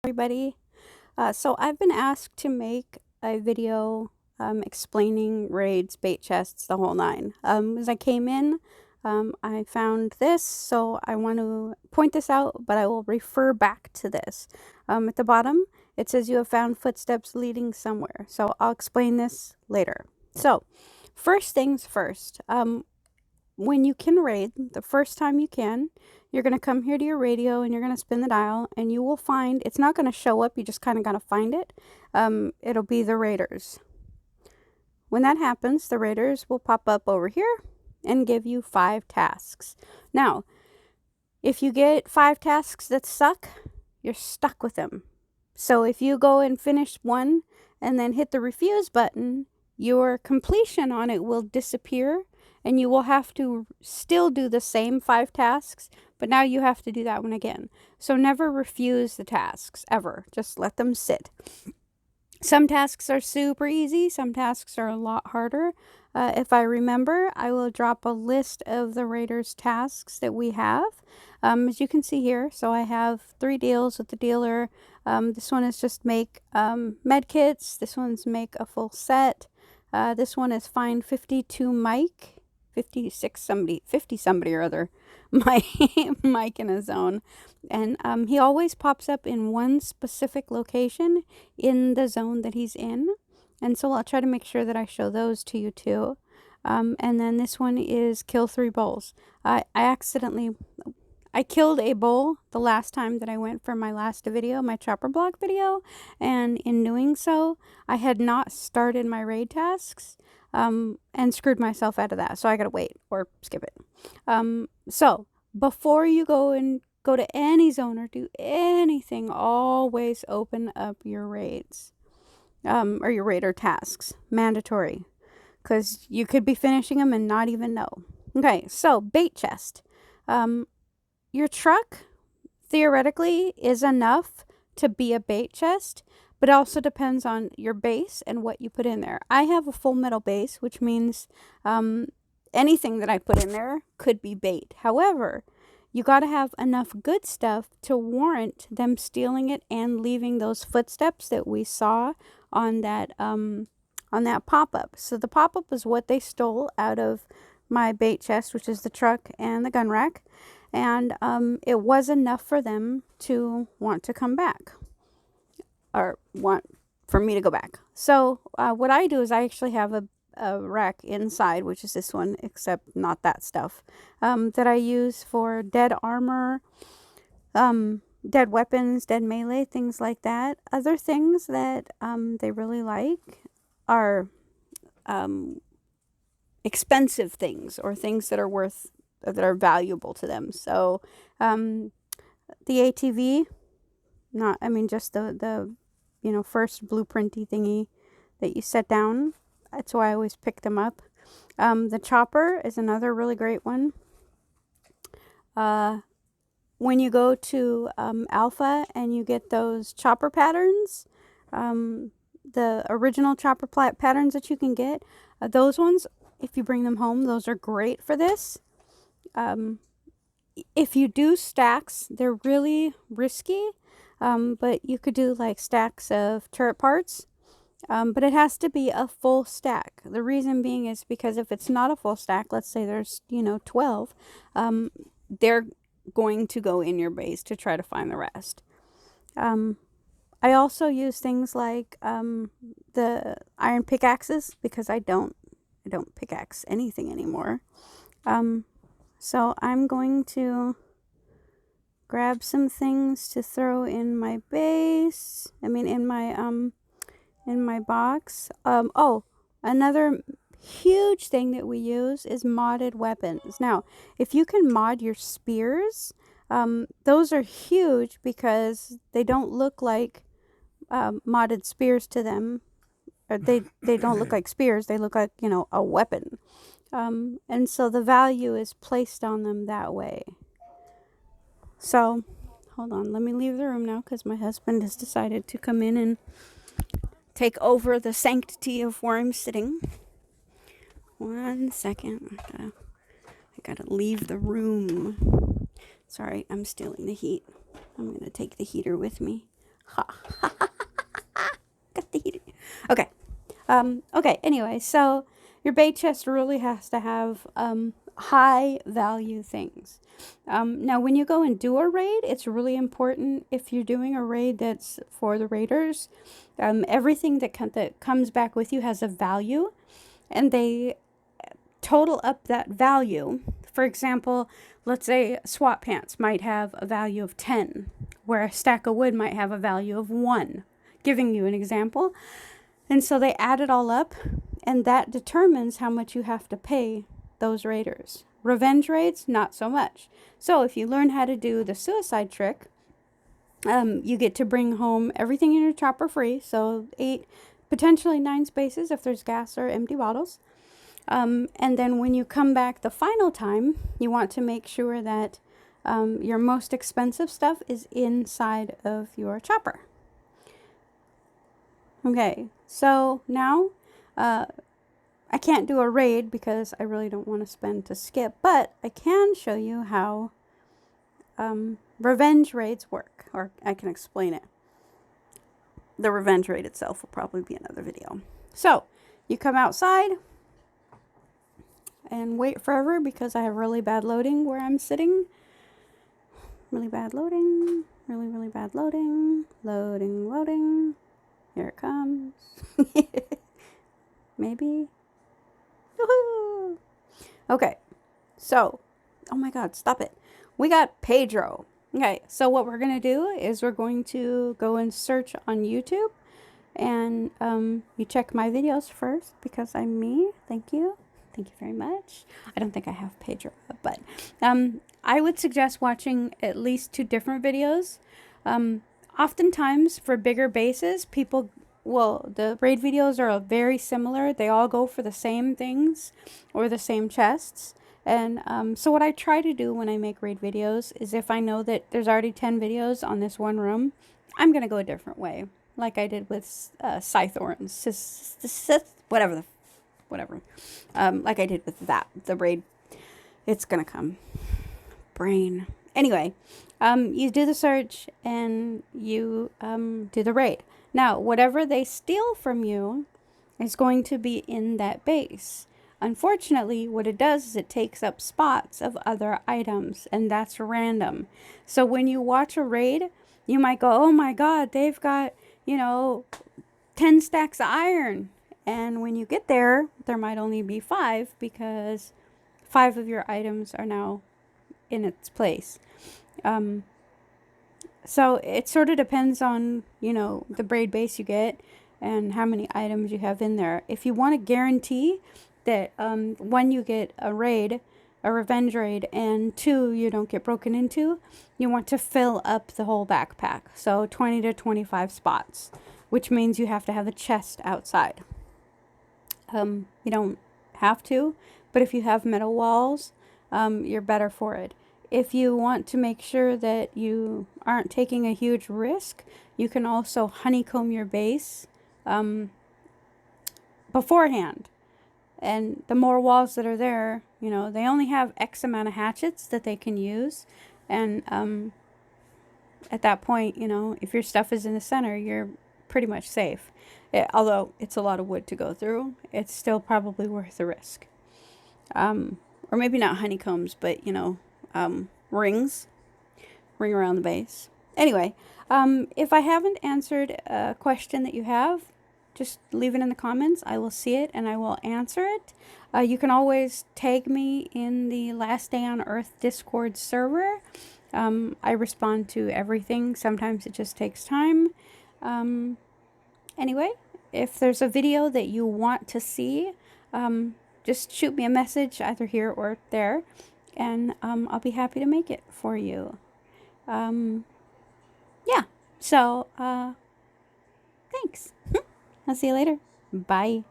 everybody. So I've been asked to make a video explaining raids, bait chests, the whole nine. As I came in, I found this, so I want to point this out, but I will refer back to this. At the bottom, it says you have found footsteps leading somewhere. So I'll explain this later. So first things first, when you can raid, the first time you can, you're going to come here to your radio and you're going to spin the dial and you will find, it's not going to show up, you just kind of got to find it. It'll be the raiders. When that happens, the raiders will pop up over here and give you 5 tasks. Now, if you get 5 tasks that suck, you're stuck with them. So if you go and finish one and then hit the refuse button, your completion on it will disappear and you will have to still do the same 5 tasks, but now you have to do that one again. So never refuse the tasks, ever. Just let them sit. Some tasks are super easy. Some tasks are a lot harder. If I remember, I will drop a list of the Raiders tasks that we have. As you can see here, so I have 3 deals with the dealer. This one is just make med kits. This one's make a full set. This one is find 52 Mike. 56 somebody, 50 somebody or other, Mike in a zone. And he always pops up in one specific location in the zone that he's in. And so I'll try to make sure that I show those to you too. And then this one is kill 3 bulls. I killed a bull the last time that I went for my last video, my chopper block video. And in doing so, I had not started my raid tasks. And screwed myself out of that. So I gotta wait or skip it. So before you go to any zone or do anything, always open up your raids, or your raider tasks, mandatory, because you could be finishing them and not even know. Okay, so bait chest. Your truck theoretically is enough to be a bait chest, but it also depends on your base and what you put in there. I have a full metal base, which means anything that I put in there could be bait. However, you got to have enough good stuff to warrant them stealing it and leaving those footsteps that we saw on that pop-up. So the pop-up is what they stole out of my bait chest, which is the truck and the gun rack. And it was enough for them to want to come back. Or want for me to go back. So what I do is I actually have a rack inside, which is this one, except not that stuff, that I use for dead armor, dead weapons, dead melee, things like that. Other things that they really like are expensive things or things that are valuable to them. So the ATV, just the first blueprinty thingy that you set down. That's why I always pick them up. The chopper is another really great one. When you go to Alpha and you get those chopper patterns, the original chopper patterns that you can get, those ones, if you bring them home, those are great for this. If you do stacks, they're really risky. But you could do like stacks of turret parts, but it has to be a full stack. The reason being is because if it's not a full stack, let's say there's 12, they're going to go in your base to try to find the rest. I also use things like the iron pickaxes because I don't pickaxe anything anymore. So I'm going to grab some things to throw in my base. In my box. Oh, another huge thing that we use is modded weapons. Now, if you can mod your spears, those are huge because they don't look like modded spears to them. Or they don't look like spears. They look like, a weapon. And so the value is placed on them that way. So, hold on, let me leave the room now because my husband has decided to come in and take over the sanctity of where I'm sitting. 1 second. I gotta leave the room. Sorry, I'm stealing the heat. I'm gonna take the heater with me. Ha. Got the heat. Okay. Okay, anyway, so your bait chest really has to have high value things. Now, when you go and do a raid, it's really important if you're doing a raid that's for the raiders, everything that comes back with you has a value, and they total up that value. For example, let's say SWAT pants might have a value of 10, where a stack of wood might have a value of 1, giving you an example. And so they add it all up, and that determines how much you have to pay those raiders. Revenge raids, not so much. So if you learn how to do the suicide trick, you get to bring home everything in your chopper free. So 8, potentially 9 spaces if there's gas or empty bottles. And then when you come back the final time, you want to make sure that your most expensive stuff is inside of your chopper. Okay, so now I can't do a raid because I really don't want to spend to skip, but I can show you how revenge raids work, or I can explain it. The revenge raid itself will probably be another video. So you come outside and wait forever because I have really bad loading where I'm sitting. Really bad loading. Really, really bad loading. Loading, loading. Here it comes. Maybe. Woohoo! Okay. So, oh my God, stop it. We got Pedro. Okay, so what we're going to do is we're going to go and search on YouTube. And you check my videos first because I'm me. Thank you. Thank you very much. I don't think I have Pedro, but I would suggest watching at least 2 different videos. Oftentimes for bigger bases, the raid videos are very similar. They all go for the same things or the same chests. And so what I try to do when I make raid videos is if I know that there's already 10 videos on this one room, I'm going to go a different way. Like I did with Scythorns, whatever. Like I did with the raid. It's going to come. Brain. Anyway, you do the search and you do the raid. Now, whatever they steal from you is going to be in that base. Unfortunately, what it does is it takes up spots of other items, and that's random. So when you watch a raid, you might go, oh my God, they've got, 10 stacks of iron. And when you get there, there might only be 5 because 5 of your items are now in its place. So it sort of depends on, the braid base you get and how many items you have in there. If you want to guarantee that, 1, you get a revenge raid, and 2, you don't get broken into, you want to fill up the whole backpack. So 20 to 25 spots, which means you have to have a chest outside. You don't have to, but if you have metal walls, you're better for it. If you want to make sure that you aren't taking a huge risk, you can also honeycomb your base beforehand. And the more walls that are there, they only have X amount of hatchets that they can use. And at that point, if your stuff is in the center, you're pretty much safe. Although it's a lot of wood to go through, it's still probably worth the risk. Or maybe not honeycombs, but, rings. Ring around the base. Anyway, if I haven't answered a question that you have, just leave it in the comments. I will see it and I will answer it. You can always tag me in the Last Day on Earth Discord server. I respond to everything. Sometimes it just takes time. Anyway, if there's a video that you want to see, just shoot me a message either here or there, and I'll be happy to make it for you. Yeah, so thanks. I'll see you later. Bye.